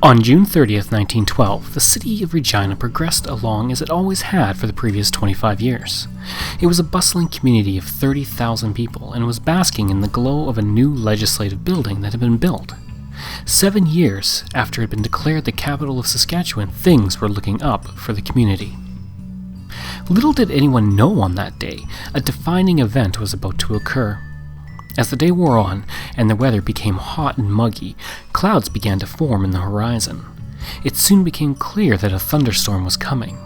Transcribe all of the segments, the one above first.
On June 30th, 1912, the City of Regina progressed along as it always had for the previous 25 years. It was a bustling community of 30,000 people and was basking in the glow of a new legislative building that had been built. 7 years after it had been declared the capital of Saskatchewan, things were looking up for the community. Little did anyone know on that day, a defining event was about to occur. As the day wore on and the weather became hot and muggy, clouds began to form in the horizon. It soon became clear that a thunderstorm was coming.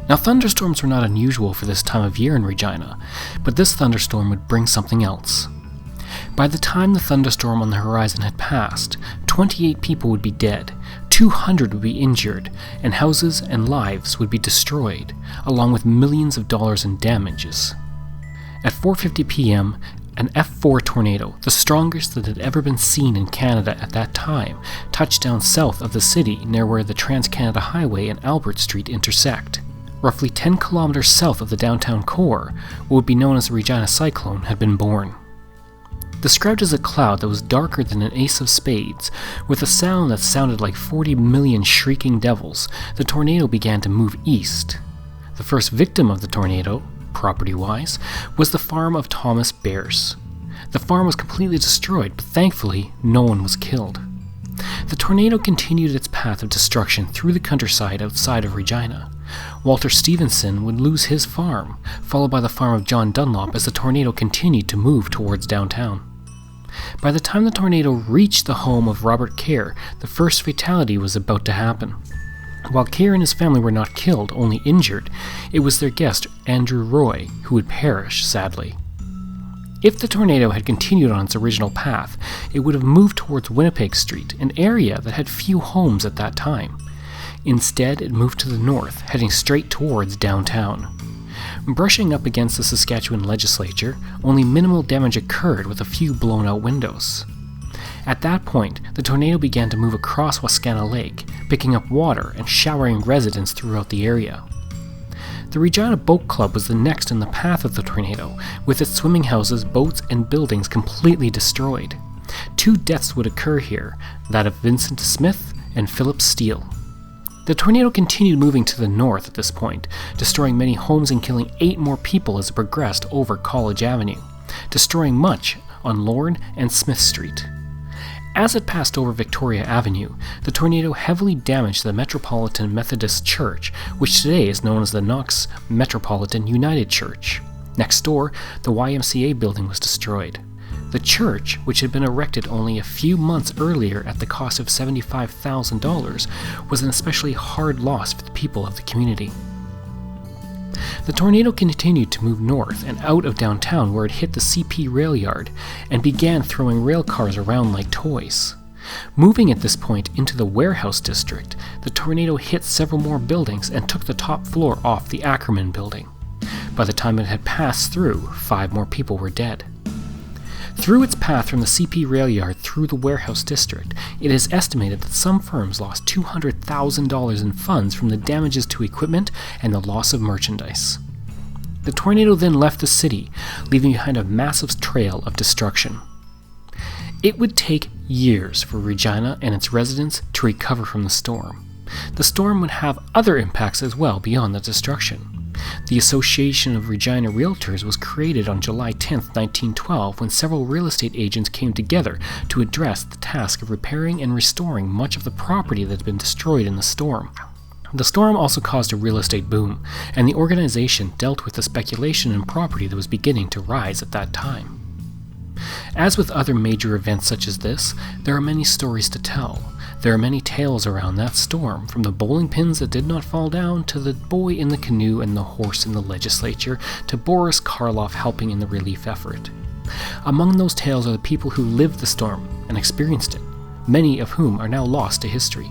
Now, thunderstorms were not unusual for this time of year in Regina, but this thunderstorm would bring something else. By the time the thunderstorm on the horizon had passed, 28 people would be dead, 200 would be injured, and houses and lives would be destroyed, along with millions of dollars in damages. At 4:50 p.m., an F4 tornado, the strongest that had ever been seen in Canada at that time, touched down south of the city near where the Trans-Canada Highway and Albert Street intersect. Roughly 10 kilometers south of the downtown core, what would be known as the Regina Cyclone had been born. Described as a cloud that was darker than an ace of spades, with a sound that sounded like 40 million shrieking devils, the tornado began to move east. The first victim of the tornado, property-wise, was the farm of Thomas Bears. The farm was completely destroyed, but thankfully, no one was killed. The tornado continued its path of destruction through the countryside outside of Regina. Walter Stevenson would lose his farm, followed by the farm of John Dunlop as the tornado continued to move towards downtown. By the time the tornado reached the home of Robert Kerr, the first fatality was about to happen. While Kerr and his family were not killed, only injured, it was their guest, Andrew Roy, who would perish, sadly. If the tornado had continued on its original path, it would have moved towards Winnipeg Street, an area that had few homes at that time. Instead, it moved to the north, heading straight towards downtown. Brushing up against the Saskatchewan legislature, only minimal damage occurred with a few blown-out windows. At that point, the tornado began to move across Wascana Lake, picking up water and showering residents throughout the area. The Regina Boat Club was the next in the path of the tornado, with its swimming houses, boats, and buildings completely destroyed. 2 deaths would occur here, that of Vincent Smith and Philip Steele. The tornado continued moving to the north at this point, destroying many homes and killing 8 more people as it progressed over College Avenue, destroying much on Lorne and Smith Street. As it passed over Victoria Avenue, the tornado heavily damaged the Metropolitan Methodist Church, which today is known as the Knox Metropolitan United Church. Next door, the YMCA building was destroyed. The church, which had been erected only a few months earlier at the cost of $75,000, was an especially hard loss for the people of the community. The tornado continued to move north and out of downtown where it hit the CP rail yard and began throwing rail cars around like toys. Moving at this point into the warehouse district, the tornado hit several more buildings and took the top floor off the Ackerman building. By the time it had passed through, 5 more people were dead. Through its path from the CP rail yard through the warehouse district, it is estimated that some firms lost $200,000 in funds from the damages to equipment and the loss of merchandise. The tornado then left the city, leaving behind a massive trail of destruction. It would take years for Regina and its residents to recover from the storm. The storm would have other impacts as well beyond the destruction. The Association of Regina Realtors was created on July 10, 1912, when several real estate agents came together to address the task of repairing and restoring much of the property that had been destroyed in the storm. The storm also caused a real estate boom, and the organization dealt with the speculation in property that was beginning to rise at that time. As with other major events such as this, there are many stories to tell. There are many tales around that storm, from the bowling pins that did not fall down, to the boy in the canoe and the horse in the legislature, to Boris Karloff helping in the relief effort. Among those tales are the people who lived the storm and experienced it, many of whom are now lost to history.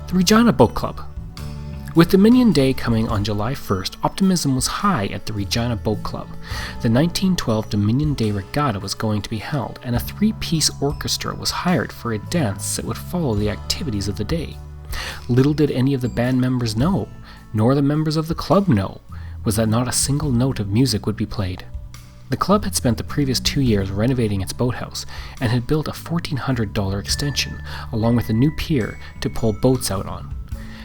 The Regina Boat Club. With Dominion Day coming on July 1st, optimism was high at the Regina Boat Club. The 1912 Dominion Day Regatta was going to be held, and a 3-piece orchestra was hired for a dance that would follow the activities of the day. Little did any of the band members know, nor the members of the club know, was that not a single note of music would be played. The club had spent the previous 2 years renovating its boathouse and had built a $1,400 extension, along with a new pier to pull boats out on.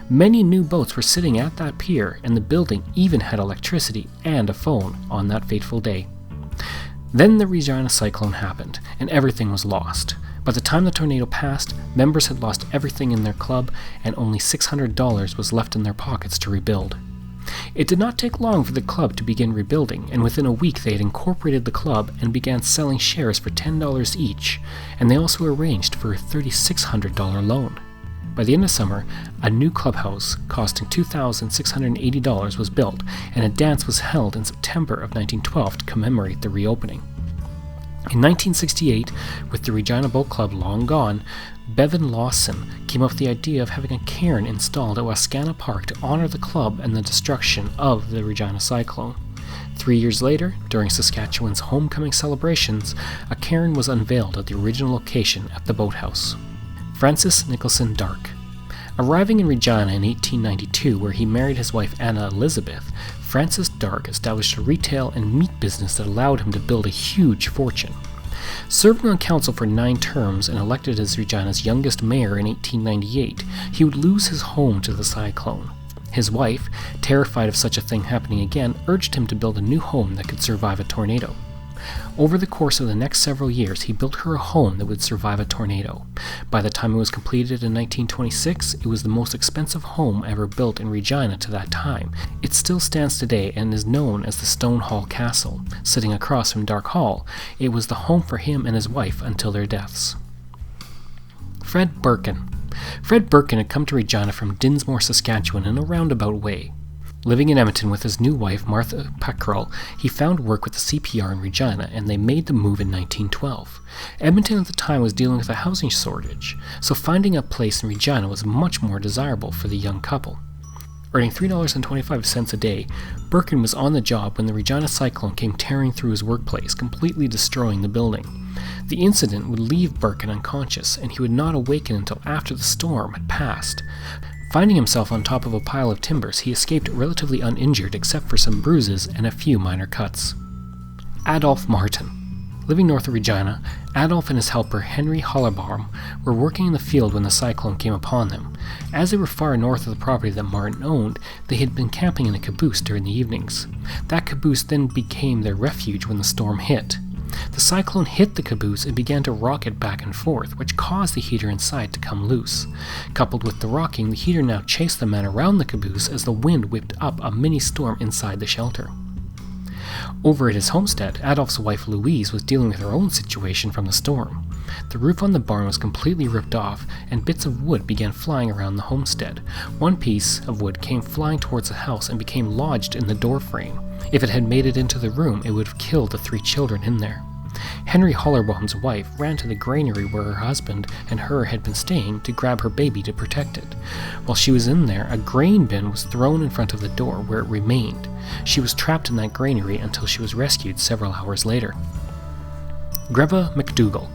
Many new boats were sitting at that pier, and the building even had electricity and a phone on that fateful day. Then the Regina Cyclone happened, and everything was lost. By the time the tornado passed, members had lost everything in their club, and only $600 was left in their pockets to rebuild. It did not take long for the club to begin rebuilding, and within a week they had incorporated the club and began selling shares for $10 each, and they also arranged for a $3,600 loan. By the end of summer, a new clubhouse costing $2,680 was built, and a dance was held in September of 1912 to commemorate the reopening. In 1968, with the Regina Boat Club long gone, Bevan Lawson came up with the idea of having a cairn installed at Wascana Park to honor the club and the destruction of the Regina Cyclone. 3 years later, during Saskatchewan's homecoming celebrations, a cairn was unveiled at the original location at the boathouse. Francis Nicholson Darke. Arriving in Regina in 1892, where he married his wife Anna Elizabeth, Francis Darke established a retail and meat business that allowed him to build a huge fortune. Serving on council for 9 terms and elected as Regina's youngest mayor in 1898, he would lose his home to the cyclone. His wife, terrified of such a thing happening again, urged him to build a new home that could survive a tornado. Over the course of the next several years, he built her a home that would survive a tornado. By the time it was completed in 1926, it was the most expensive home ever built in Regina to that time. It still stands today and is known as the Stone Hall Castle. Sitting across from Darke Hall, it was the home for him and his wife until their deaths. Fred Birkin. Fred Birkin had come to Regina from Dinsmore, Saskatchewan in a roundabout way. Living in Edmonton with his new wife, Martha Peckrell, he found work with the CPR in Regina, and they made the move in 1912. Edmonton at the time was dealing with a housing shortage, so finding a place in Regina was much more desirable for the young couple. Earning $3.25 a day, Birkin was on the job when the Regina Cyclone came tearing through his workplace, completely destroying the building. The incident would leave Birkin unconscious, and he would not awaken until after the storm had passed. Finding himself on top of a pile of timbers, he escaped relatively uninjured except for some bruises and a few minor cuts. Adolph Martin. Living north of Regina, Adolph and his helper Henry Hollerbaum were working in the field when the cyclone came upon them. As they were far north of the property that Martin owned, they had been camping in a caboose during the evenings. That caboose then became their refuge when the storm hit. The cyclone hit the caboose and began to rock it back and forth, which caused the heater inside to come loose. Coupled with the rocking, the heater now chased the men around the caboose as the wind whipped up a mini-storm inside the shelter. Over at his homestead, Adolph's wife Louise was dealing with her own situation from the storm. The roof on the barn was completely ripped off, and bits of wood began flying around the homestead. One piece of wood came flying towards the house and became lodged in the door frame. If it had made it into the room, it would have killed the 3 children in there. Henry Hollerbaum's wife ran to the granary where her husband and her had been staying to grab her baby to protect it. While she was in there, a grain bin was thrown in front of the door where it remained. She was trapped in that granary until she was rescued several hours later. Greville MacDougall.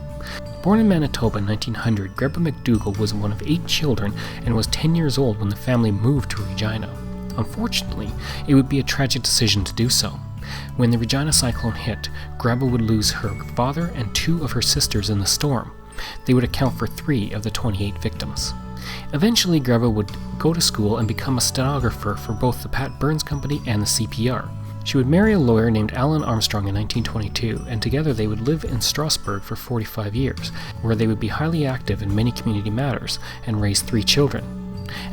Born in Manitoba in 1900, Greville MacDougall was one of 8 children and was 10 years old when the family moved to Regina. Unfortunately, it would be a tragic decision to do so. When the Regina Cyclone hit, Greville would lose her father and 2 of her sisters in the storm. They would account for 3 of the 28 victims. Eventually, Greville would go to school and become a stenographer for both the Pat Burns Company and the CPR. She would marry a lawyer named Alan Armstrong in 1922, and together they would live in Strasbourg for 45 years, where they would be highly active in many community matters and raise 3 children.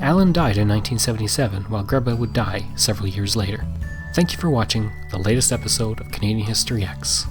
Alan died in 1977, while Greville would die several years later. Thank you for watching the latest episode of Canadian History X.